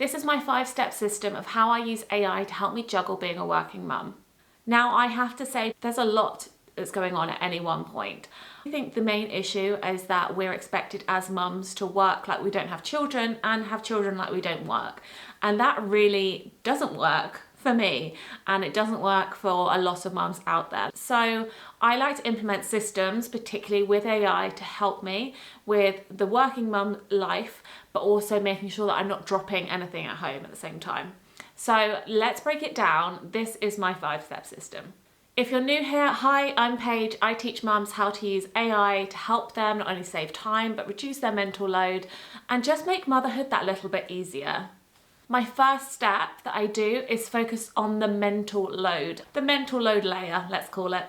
This is my 5-step system of how I use AI to help me juggle being a working mum. Now, I have to say there's a lot that's going on at any one point. I think the main issue is that we're expected as mums to work like we don't have children and have children like we don't work. And that really doesn't work for me, and it doesn't work for a lot of mums out there. So I like to implement systems, particularly with AI, to help me with the working mum life, but also making sure that I'm not dropping anything at home at the same time. So let's break it down. This is my 5-step system. If you're new here, hi, I'm Paige. I teach mums how to use AI to help them not only save time, but reduce their mental load and just make motherhood that little bit easier. My first step that I do is focus on the mental load layer, let's call it.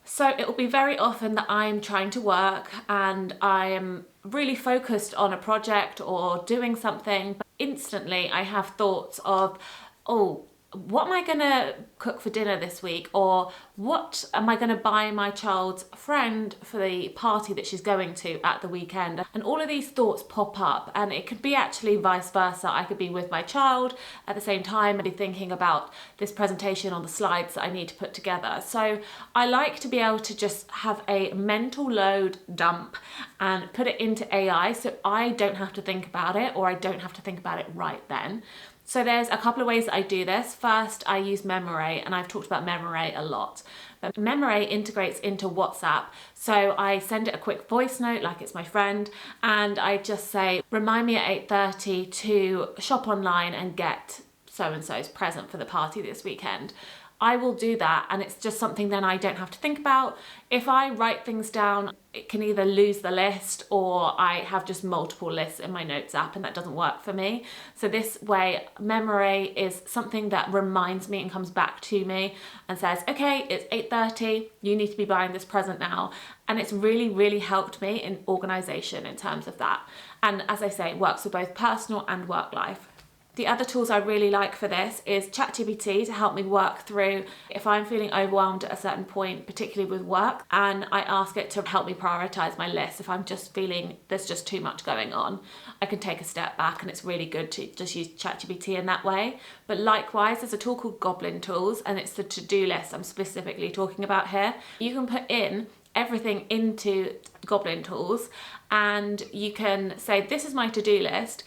So it will be very often that I'm trying to work and I am really focused on a project or doing something, but instantly I have thoughts of, oh, what am I gonna cook for dinner this week? Or what am I gonna buy my child's friend for the party that she's going to at the weekend? And all of these thoughts pop up, and it could be actually vice versa. I could be with my child at the same time and be thinking about this presentation on the slides that I need to put together. So I like to be able to just have a mental load dump and put it into AI so I don't have to think about it, or I don't have to think about it right then. So there's a couple of ways that I do this. First, I use Memory, and I've talked about Memory a lot. But Memory integrates into WhatsApp. So I send it a quick voice note like it's my friend, and I just say, remind me at 8:30 to shop online and get so-and-so's present for the party this weekend. I will do that, and it's just something then I don't have to think about. If I write things down, it can either lose the list or I have just multiple lists in my notes app, and that doesn't work for me. So this way, Memory is something that reminds me and comes back to me and says, okay, it's 8:30, you need to be buying this present now. And it's really, really helped me in organization in terms of that. And as I say, it works for both personal and work life. The other tools I really like for this is ChatGPT to help me work through if I'm feeling overwhelmed at a certain point, particularly with work, and I ask it to help me prioritize my list. If I'm just feeling there's just too much going on, I can take a step back, and it's really good to just use ChatGPT in that way. But likewise, there's a tool called Goblin Tools, and it's the to-do list I'm specifically talking about here. You can put in everything into Goblin Tools, and you can say, this is my to-do list.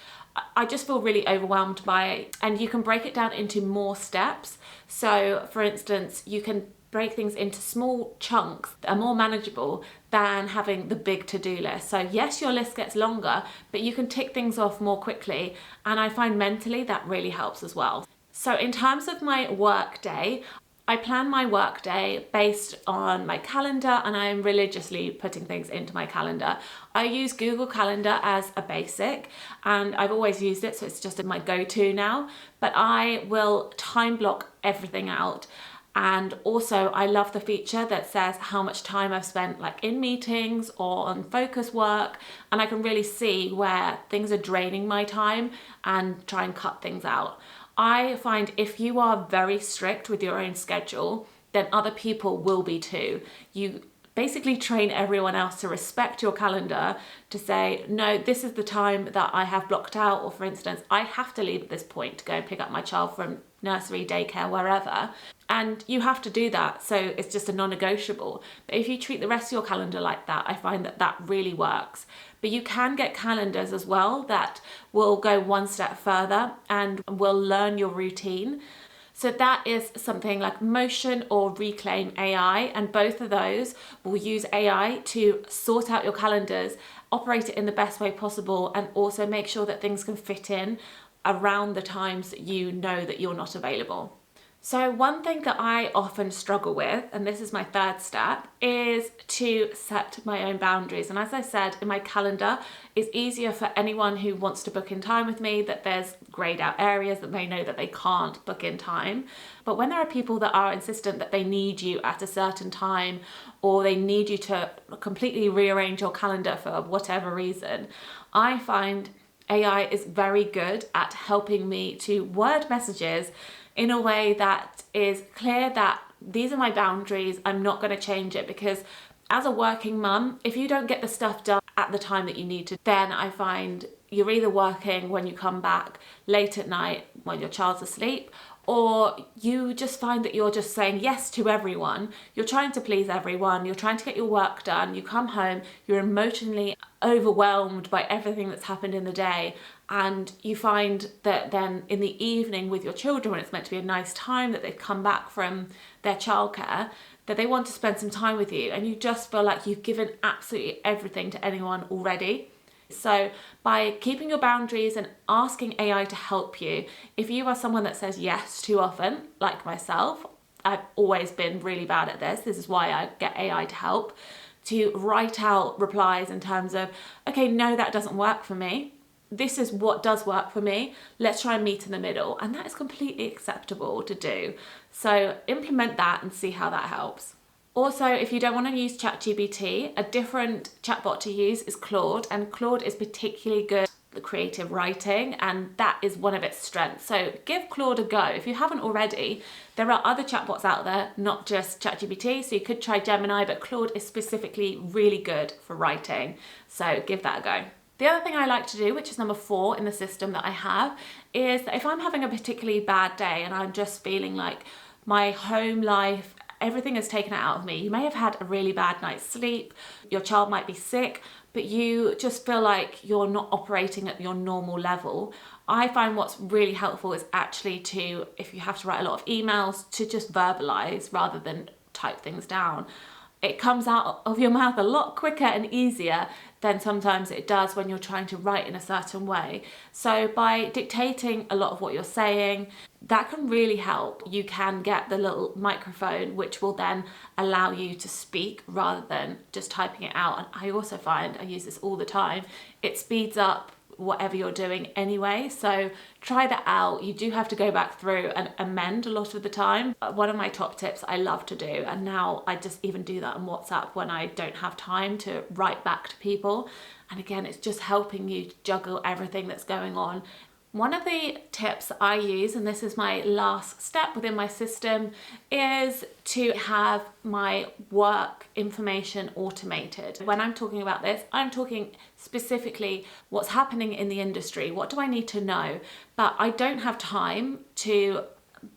I just feel really overwhelmed by it, and you can break it down into more steps. So for instance, you can break things into small chunks that are more manageable than having the big to-do list. So yes, your list gets longer, but you can tick things off more quickly, and I find mentally that really helps as well. So in terms of my work day, I plan my work day based on my calendar, and I'm religiously putting things into my calendar. I use Google Calendar as a basic, and I've always used it, so it's just my go-to now, but I will time block everything out. And also I love the feature that says how much time I've spent like in meetings or on focus work, and I can really see where things are draining my time and try and cut things out. I find if you are very strict with your own schedule, then other people will be too. You basically train everyone else to respect your calendar, to say, no, this is the time that I have blocked out. Or for instance, I have to leave at this point to go and pick up my child from nursery, daycare, wherever. And you have to do that. So it's just a non-negotiable. But if you treat the rest of your calendar like that, I find that that really works. But you can get calendars as well that will go one step further and will learn your routine. So that is something like Motion or Reclaim AI, and both of those will use AI to sort out your calendars, operate it in the best way possible, and also make sure that things can fit in around the times that you know that you're not available. So one thing that I often struggle with, and this is my 3rd step, is to set my own boundaries. And as I said, in my calendar, it's easier for anyone who wants to book in time with me, that there's grayed out areas that they know that they can't book in time. But when there are people that are insistent that they need you at a certain time, or they need you to completely rearrange your calendar for whatever reason, I find AI is very good at helping me to word messages in a way that is clear that these are my boundaries, I'm not going to change it, because as a working mum, if you don't get the stuff done at the time that you need to, then I find you're either working when you come back late at night when your child's asleep, or you just find that you're just saying yes to everyone. You're trying to please everyone. You're trying to get your work done. You come home, you're emotionally overwhelmed by everything that's happened in the day. And you find that then in the evening with your children, when it's meant to be a nice time that they've come back from their childcare, that they want to spend some time with you, and you just feel like you've given absolutely everything to anyone already. So by keeping your boundaries and asking AI to help you, if you are someone that says yes too often, like myself, I've always been really bad at this. This is why I get AI to help, to write out replies in terms of, okay, no, that doesn't work for me. This is what does work for me. Let's try and meet in the middle. And that is completely acceptable to do. So implement that and see how that helps. Also, if you don't want to use ChatGPT, a different chatbot to use is Claude, and Claude is particularly good at creative writing, and that is one of its strengths. So give Claude a go. If you haven't already, there are other chatbots out there, not just ChatGPT, so you could try Gemini, but Claude is specifically really good for writing, so give that a go. The other thing I like to do, which is number 4 in the system that I have, is that if I'm having a particularly bad day and I'm just feeling like my home life, everything is taken out of me. You may have had a really bad night's sleep, your child might be sick, but you just feel like you're not operating at your normal level. I find what's really helpful is actually to, if you have to write a lot of emails, to just verbalize rather than type things down. It comes out of your mouth a lot quicker and easier than sometimes it does when you're trying to write in a certain way. So by dictating a lot of what you're saying, that can really help. You can get the little microphone, which will then allow you to speak rather than just typing it out. And I also find, I use this all the time, it speeds up whatever you're doing anyway, so try that out. You do have to go back through and amend a lot of the time. One of my top tips I love to do, and now I just even do that on WhatsApp when I don't have time to write back to people, and again, it's just helping you juggle everything that's going on. One of the tips I use, and this is my last step within my system, is to have my work information automated. When I'm talking about this, I'm talking specifically what's happening in the industry. What do I need to know? But I don't have time to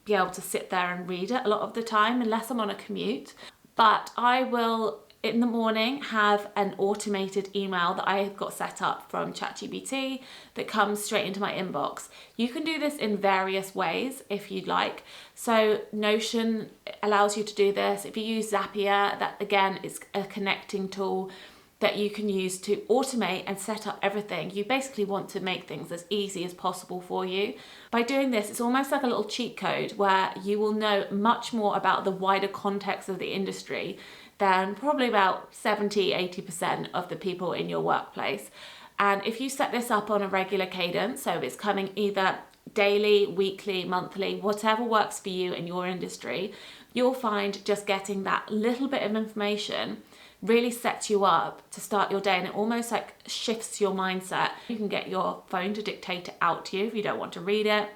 be able to sit there and read it a lot of the time unless I'm on a commute. But I will, in the morning, have an automated email that I've got set up from ChatGPT that comes straight into my inbox. You can do this in various ways if you'd like. So Notion allows you to do this. If you use Zapier, that again is a connecting tool that you can use to automate and set up everything. You basically want to make things as easy as possible for you. By doing this, it's almost like a little cheat code where you will know much more about the wider context of the industry than probably about 70-80% of the people in your workplace. And if you set this up on a regular cadence, so it's coming either daily, weekly, monthly, whatever works for you in your industry, you'll find just getting that little bit of information really sets you up to start your day, and it almost like shifts your mindset. You can get your phone to dictate it out to you if you don't want to read it.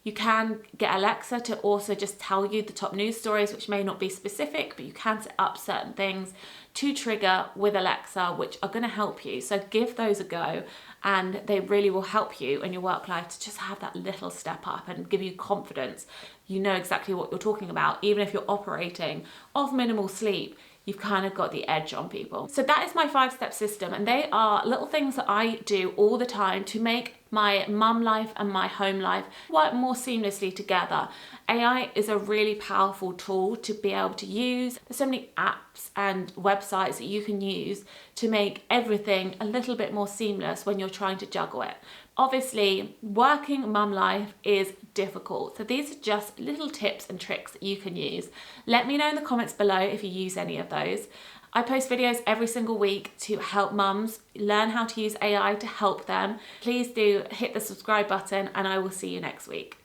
You can get Alexa to also just tell you the top news stories, which may not be specific, but you can set up certain things to trigger with Alexa, which are going to help you. So give those a go, and they really will help you in your work life to just have that little step up and give you confidence. You know exactly what you're talking about. Even if you're operating off minimal sleep, you've kind of got the edge on people. So that is my 5-step system, and they are little things that I do all the time to make my mum life and my home life work more seamlessly together. AI is a really powerful tool to be able to use. There's so many apps and websites that you can use to make everything a little bit more seamless when you're trying to juggle it. Obviously, working mum life is difficult, so these are just little tips and tricks that you can use. Let me know in the comments below if you use any of those. I post videos every single week to help mums learn how to use AI to help them. Please do hit the subscribe button, and I will see you next week.